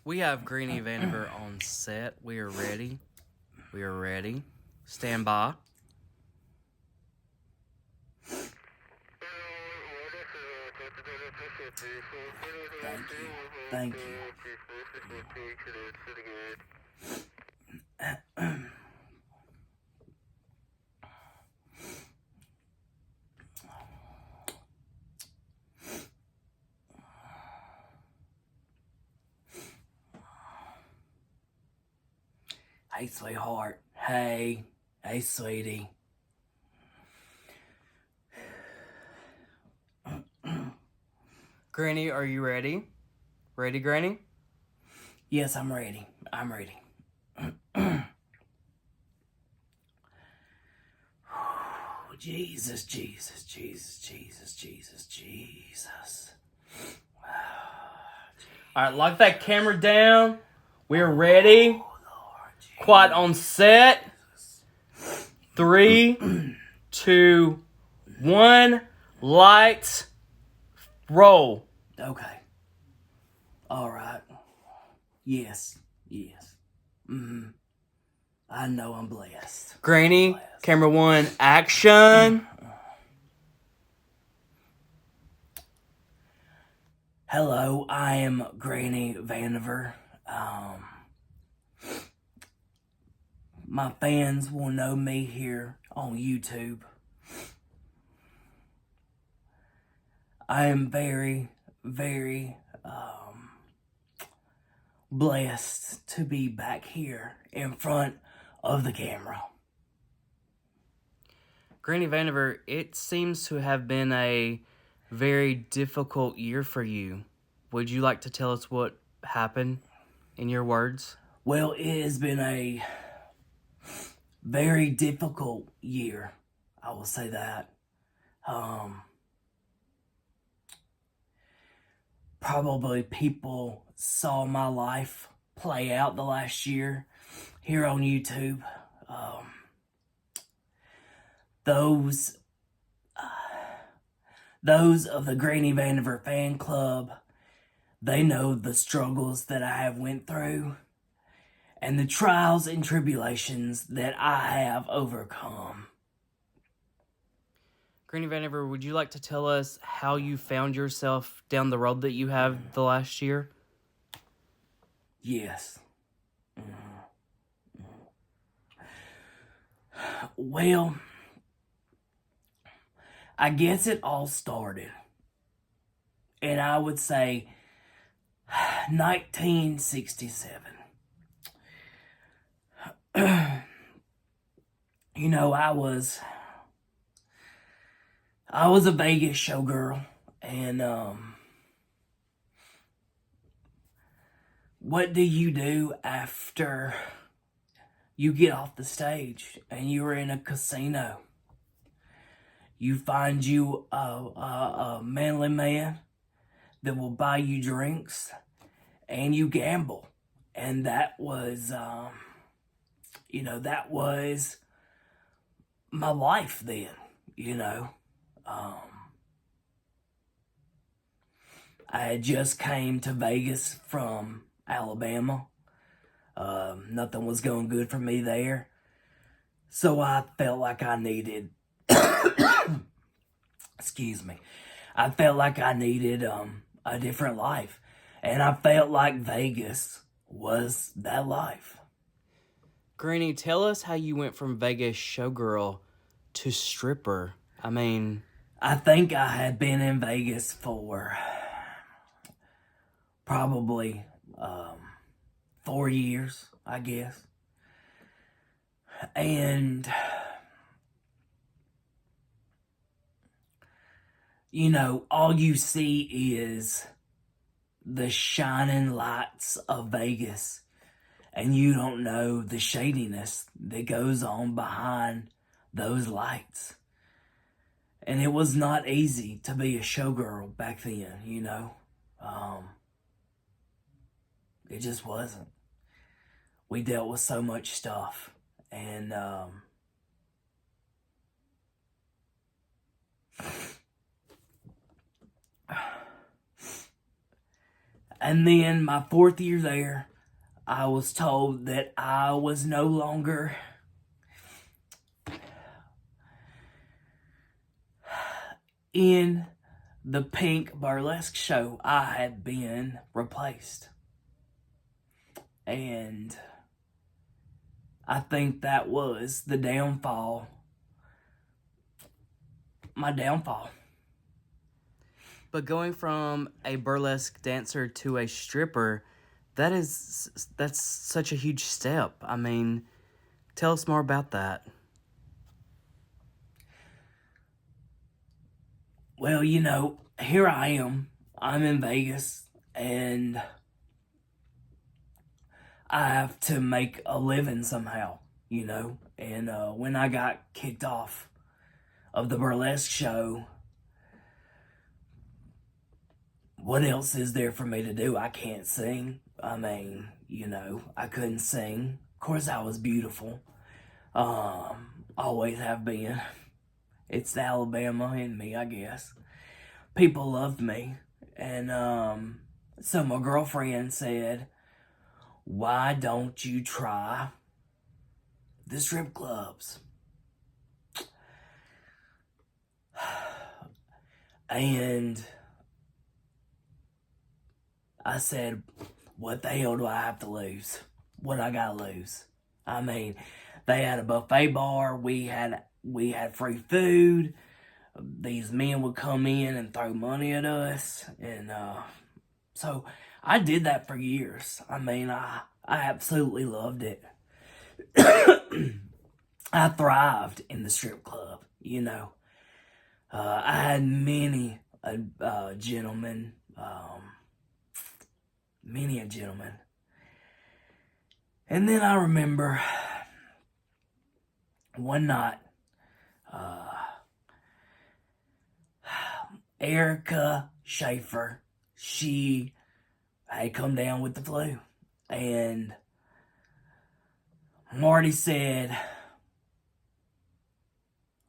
We have Granny Vandiver on set. We are ready. We are ready. Stand by. Thank you. Thank you. Hey, sweetheart. Hey, sweetie. Granny, are you ready? Ready, Granny? Yes, I'm ready. I'm ready. Jesus, Jesus, Jesus, Jesus, Jesus, Jesus. All right, lock that camera down. We're ready. Lord, Quiet on set. 3, 2, 1. Lights. Roll. Okay. All right. Yes. Yes. I know I'm blessed. Granny, camera 1, action. Hello, I am Granny Vandiver. My fans will know me here on YouTube. I am very, very blessed to be back here in front of the camera. Granny Vandiver, it seems to have been a very difficult year for you. Would you like to tell us what happened in your words? Well, it has been a very difficult year. I will say that. Probably people saw my life play out the last year here on YouTube. Those of the Granny Vandiver fan club, they know the struggles that I have went through and the trials and tribulations that I have overcome. Granny Vandiver, would you like to tell us how you found yourself down the road that you have the last year? Yes. Well, I guess it all started, and I would say 1967. You know, I was a Vegas showgirl, and what do you do after you get off the stage and you're in a casino? You find you a manly man that will buy you drinks, and you gamble. And that was, that was my life then, I had just came to Vegas from Alabama. Nothing was going good for me there. So I felt like I needed excuse me. I felt like I needed a different life. And I felt like Vegas was that life. Granny, tell us how you went from Vegas showgirl to stripper. I think I had been in Vegas for probably 4 years, I guess. And all you see is the shining lights of Vegas, and you don't know the shadiness that goes on behind those lights. And it was not easy to be a showgirl back then, it just wasn't. We dealt with so much stuff, and And then my 4th year there, I was told that I was no longer in the pink burlesque show. I had been replaced. And I think that was the downfall. My downfall. But going from a burlesque dancer to a stripper, that's such a huge step. I mean, tell us more about that. Well, you know, here I am. I'm in Vegas, and I have to make a living somehow, you know. And when I got kicked off of the burlesque show, what else is there for me to do? I can't sing. I mean, you know, I couldn't sing. Of course, I was beautiful. Always have been. It's the Alabama in me, I guess. People loved me. And so my girlfriend said, why don't you try the strip clubs? And I said, what the hell do I have to lose? What I gotta lose? I mean, they had a buffet bar. We had free food. These men would come in and throw money at us, and so I did that for years. I mean, I absolutely loved it. I thrived in the strip club. You know, I had many gentlemen. Many a gentleman. And then I remember one night, Erica Schaefer, she had come down with the flu. And Marty said,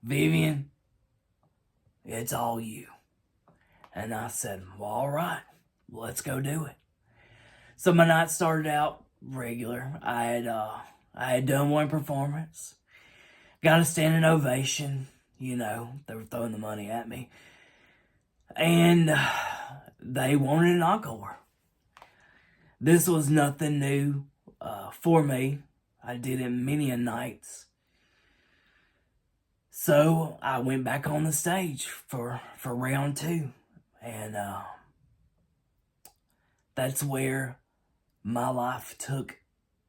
Vivian, it's all you. And I said, well, all right, let's go do it. So my night started out regular. I had done one performance, got a standing ovation. You know, they were throwing the money at me, and they wanted an encore. This was nothing new for me. I did it many a nights. So I went back on the stage for round 2, and that's where my life took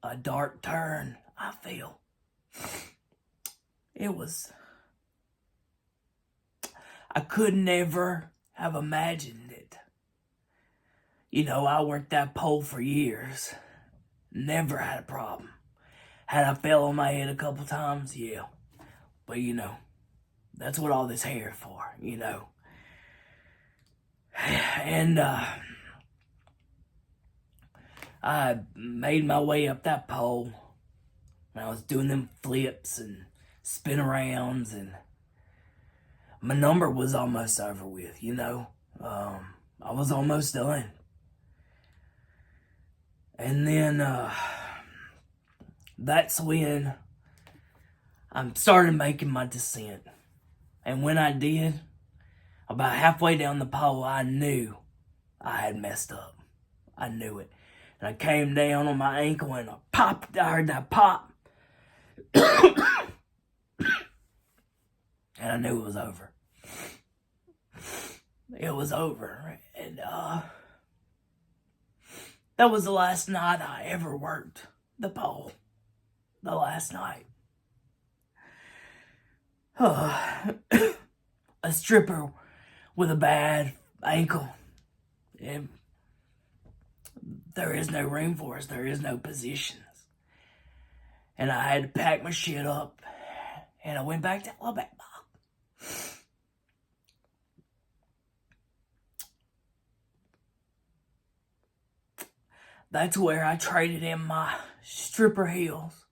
a dark turn, I feel. I could never have imagined it. You know, I worked that pole for years. Never had a problem. Had I fell on my head a couple times? Yeah. But, you know, that's what all this hair for, you know. And, I made my way up that pole, and I was doing them flips and spin arounds, and my number was almost over with, you know. I was almost done. And then that's when I started making my descent. And when I did, about halfway down the pole, I knew I had messed up. I knew it. And I came down on my ankle and I popped. I heard that pop. And I knew it was over. It was over. And that was the last night I ever worked the pole. The last night. A stripper with a bad ankle. And there is no room for us. There is no positions. And I had to pack my shit up. And I went back to Alabama. That's where I traded in my stripper heels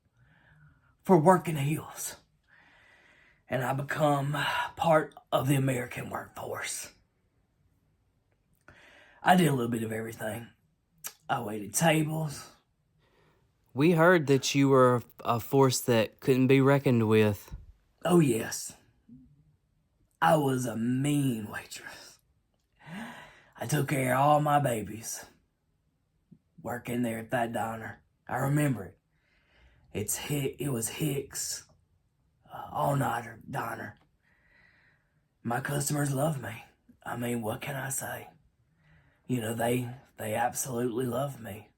for working heels. And I become part of the American workforce. I did a little bit of everything. I waited tables. We heard that you were a force that couldn't be reckoned with. Oh, yes. I was a mean waitress. I took care of all my babies working there at that diner. I remember it. It was Hicks, all-nighter diner. My customers love me. I mean, what can I say? You know, they absolutely love me.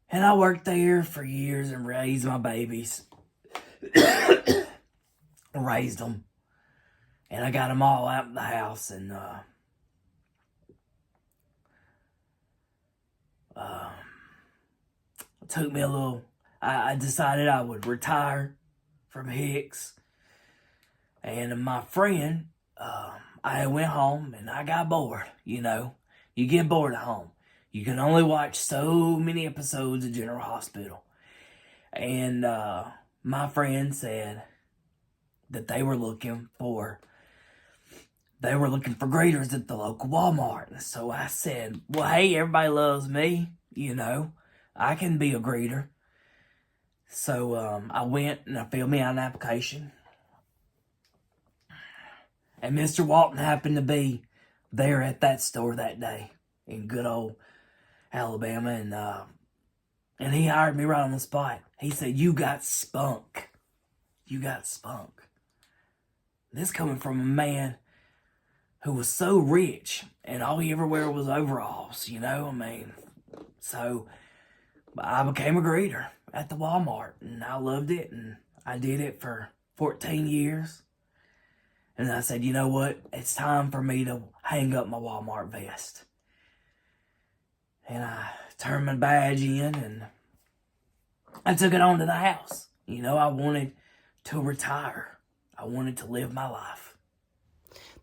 And I worked there for years and raised my babies. Raised them. And I got them all out of the house. And it took me a little... I decided I would retire from Hicks. And my friend, I went home and I got bored, you know. You get bored at home. You can only watch so many episodes of General Hospital. And my friend said that they were looking for greeters at the local Walmart. And so I said, well, hey, everybody loves me, you know. I can be a greeter. So I went and I filled me out an application. And Mr. Walton happened to be there at that store that day in good old Alabama. And he hired me right on the spot. He said, you got spunk. You got spunk. This coming from a man who was so rich and all he ever wear was overalls, you know? I mean, so I became a greeter at the Walmart and I loved it and I did it for 14 years. And I said, you know what? It's time for me to hang up my Walmart vest. And I turned my badge in and I took it on to the house. You know, I wanted to retire. I wanted to live my life.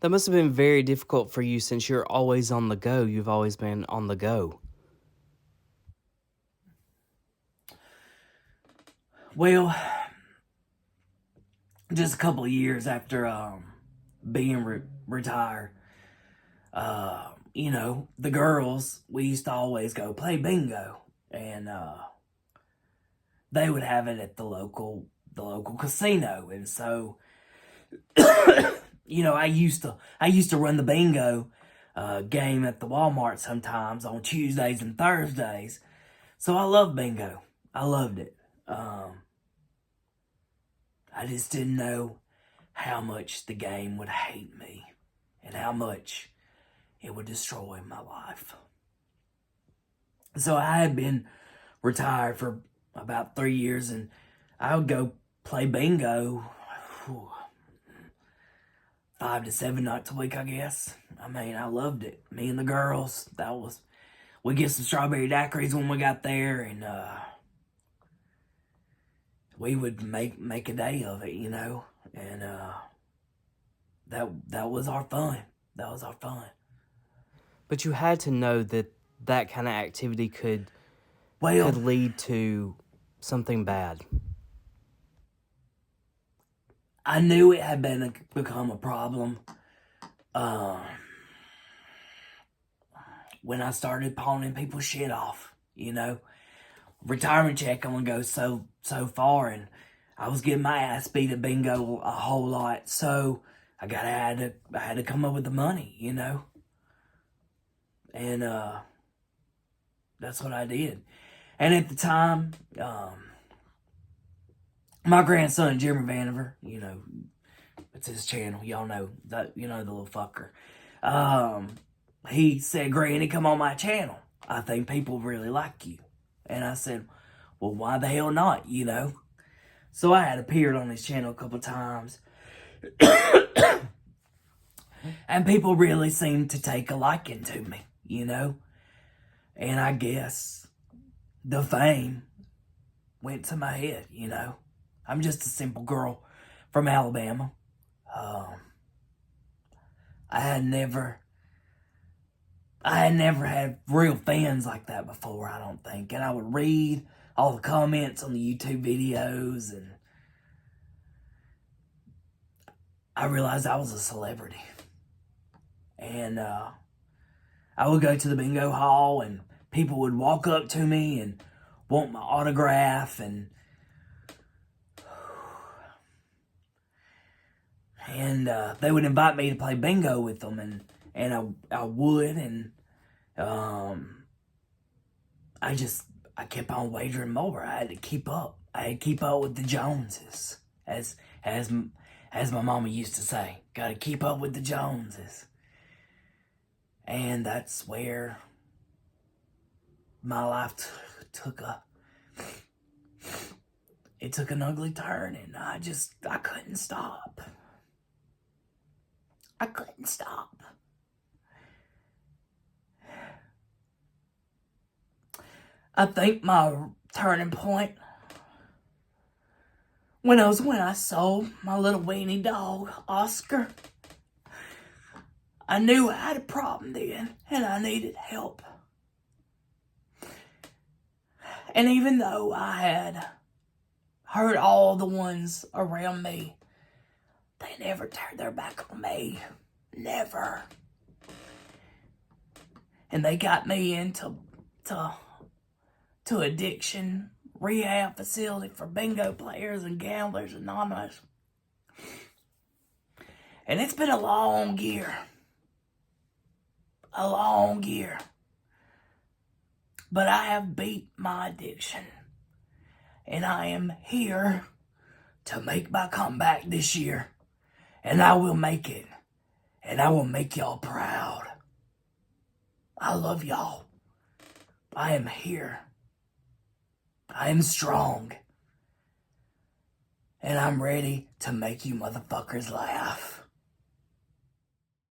That must have been very difficult for you since you're always on the go. You've always been on the go. Well, just a couple of years after being retired, you know, the girls, we used to always go play bingo. And they would have it at the local casino. And so, you know, I used to run the bingo game at the Walmart sometimes on Tuesdays and Thursdays. So I love bingo. I loved it. I just didn't know how much the game would hate me and how much it would destroy my life. So I had been retired for about 3 years and I would go play bingo 5 to 7 nights a week, I guess. I mean, I loved it. Me and the girls, we get some strawberry daiquiris when we got there, and we would make a day of it, you know. And that was our fun. That was our fun. But you had to know that that kind of activity could lead to something bad. I knew it had become a problem when I started pawning people's shit off, you know. Retirement check only goes so far, and I was getting my ass beat at bingo a whole lot, so I had to come up with the money, you know. And that's what I did. And at the time, my grandson, Granny Vandiver, you know, it's his channel. Y'all know that, you know, the little fucker. He said, Granny, come on my channel. I think people really like you. And I said, well, why the hell not, you know? So I had appeared on his channel a couple times. And people really seemed to take a liking to me, you know? And I guess the fame went to my head, you know? I'm just a simple girl from Alabama. I had never had real fans like that before, I don't think. And I would read all the comments on the YouTube videos, and I realized I was a celebrity. And I would go to the bingo hall and people would walk up to me and want my autograph, and they would invite me to play bingo with them, and I would, and I kept on wagering more. I had to keep up. I had to keep up with the Joneses, as my mama used to say. Got to keep up with the Joneses, and that's where my life took an ugly turn, and I couldn't stop. I couldn't stop. I think my turning point when I sold my little weenie dog, Oscar. I knew I had a problem then, and I needed help. And even though I had hurt all the ones around me, they never turned their back on me. Never. And they got me into addiction rehab facility for bingo players and gamblers anonymous. And it's been a long year. A long year. But I have beat my addiction. And I am here to make my comeback this year. And I will make it. And I will make y'all proud. I love y'all. I am here. I am strong. And I'm ready to make you motherfuckers laugh.